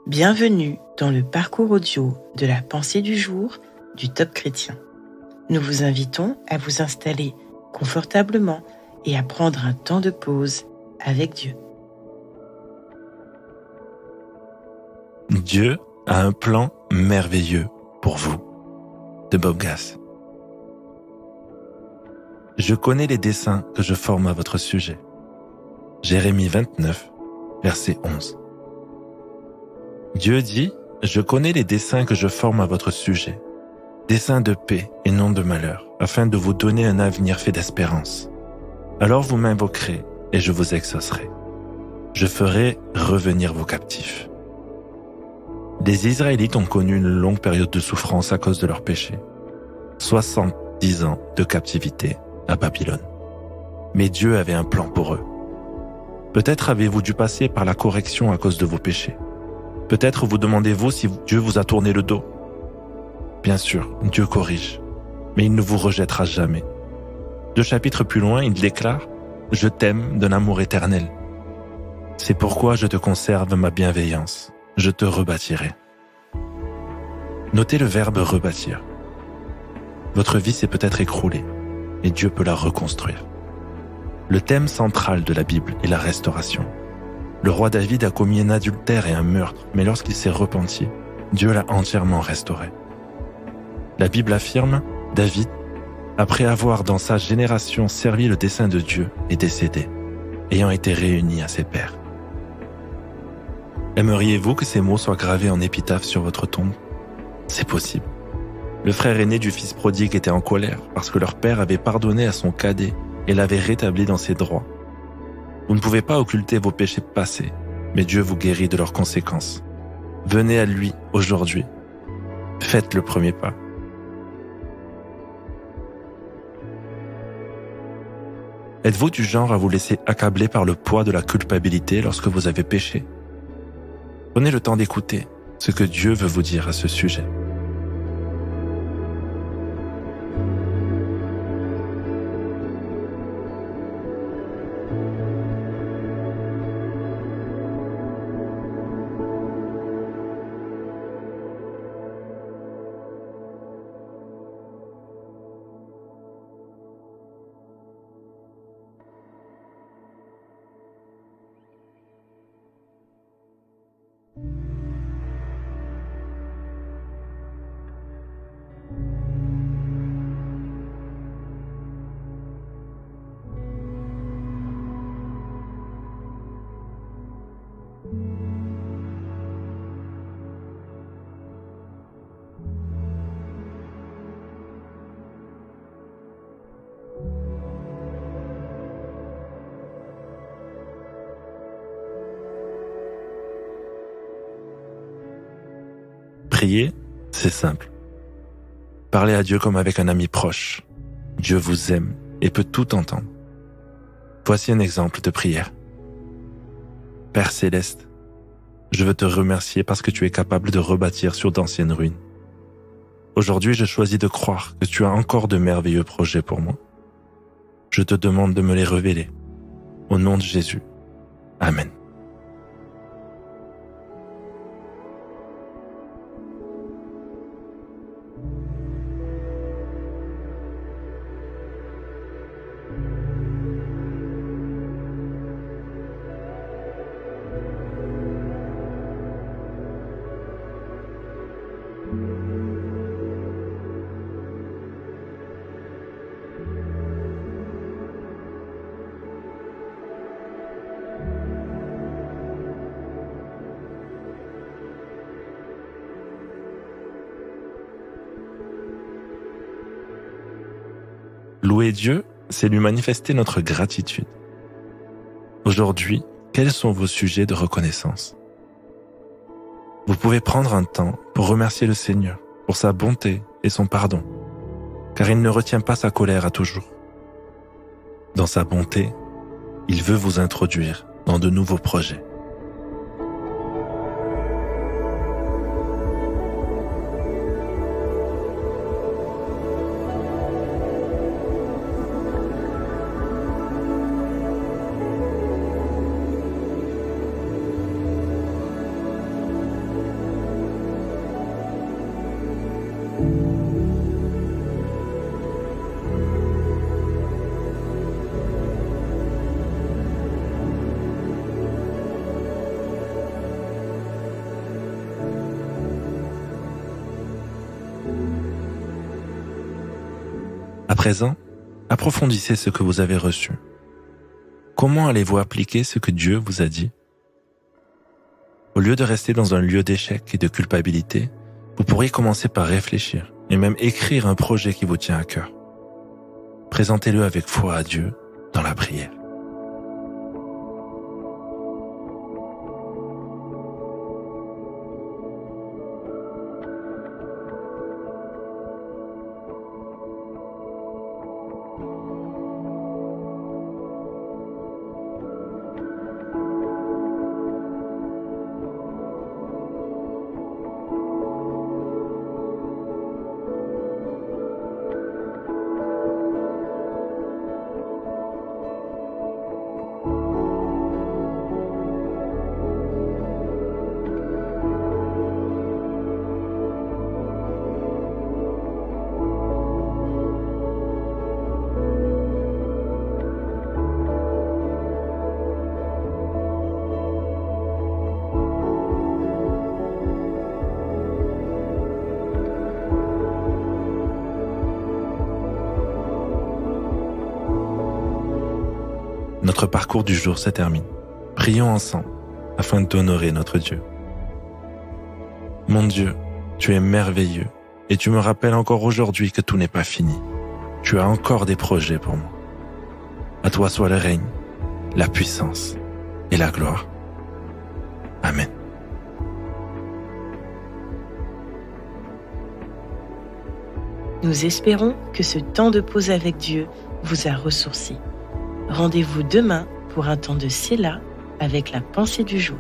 Bienvenue dans le parcours audio de la pensée du jour du Top Chrétien. Nous vous invitons à vous installer confortablement et à prendre un temps de pause avec Dieu. Dieu a un plan merveilleux pour vous, de Bob Gass. Je connais les desseins que je forme à votre sujet. Jérémie 29, verset 11. Dieu dit, je connais les desseins que je forme à votre sujet, desseins de paix et non de malheur, afin de vous donner un avenir fait d'espérance. Alors vous m'invoquerez et je vous exaucerai. Je ferai revenir vos captifs. Les Israélites ont connu une longue période de souffrance à cause de leurs péchés. 70 ans de captivité à Babylone. Mais Dieu avait un plan pour eux. Peut-être avez-vous dû passer par la correction à cause de vos péchés. Peut-être vous demandez-vous si Dieu vous a tourné le dos. Bien sûr, Dieu corrige, mais il ne vous rejettera jamais. 2 chapitres plus loin, il déclare « Je t'aime d'un amour éternel. C'est pourquoi je te conserve ma bienveillance. Je te rebâtirai. » Notez le verbe « rebâtir ». Votre vie s'est peut-être écroulée, et Dieu peut la reconstruire. Le thème central de la Bible est la restauration. Le roi David a commis un adultère et un meurtre, mais lorsqu'il s'est repenti, Dieu l'a entièrement restauré. La Bible affirme, David, après avoir dans sa génération servi le dessein de Dieu, est décédé, ayant été réuni à ses pères. Aimeriez-vous que ces mots soient gravés en épitaphe sur votre tombe? C'est possible. Le frère aîné du fils prodigue était en colère parce que leur père avait pardonné à son cadet et l'avait rétabli dans ses droits. Vous ne pouvez pas occulter vos péchés passés, mais Dieu vous guérit de leurs conséquences. Venez à lui aujourd'hui. Faites le premier pas. Êtes-vous du genre à vous laisser accabler par le poids de la culpabilité lorsque vous avez péché? Prenez le temps d'écouter ce que Dieu veut vous dire à ce sujet. Prier, c'est simple. Parlez à Dieu comme avec un ami proche. Dieu vous aime et peut tout entendre. Voici un exemple de prière. Père céleste, je veux te remercier parce que tu es capable de rebâtir sur d'anciennes ruines. Aujourd'hui, je choisis de croire que tu as encore de merveilleux projets pour moi. Je te demande de me les révéler. Au nom de Jésus. Amen. Louer Dieu, c'est lui manifester notre gratitude. Aujourd'hui, quels sont vos sujets de reconnaissance? Vous pouvez prendre un temps pour remercier le Seigneur pour sa bonté et son pardon, car il ne retient pas sa colère à toujours. Dans sa bonté, il veut vous introduire dans de nouveaux projets. présent, approfondissez ce que vous avez reçu. Comment allez-vous appliquer ce que Dieu vous a dit? Au lieu de rester dans un lieu d'échec et de culpabilité, vous pourriez commencer par réfléchir et même écrire un projet qui vous tient à cœur. Présentez-le avec foi à Dieu dans la prière. Notre parcours du jour se termine. Prions ensemble afin d'honorer notre Dieu. Mon Dieu, tu es merveilleux et tu me rappelles encore aujourd'hui que tout n'est pas fini. Tu as encore des projets pour moi. À toi soit le règne, la puissance et la gloire. Amen. Nous espérons que ce temps de pause avec Dieu vous a ressourci. Rendez-vous demain pour un temps de Séla avec la pensée du jour.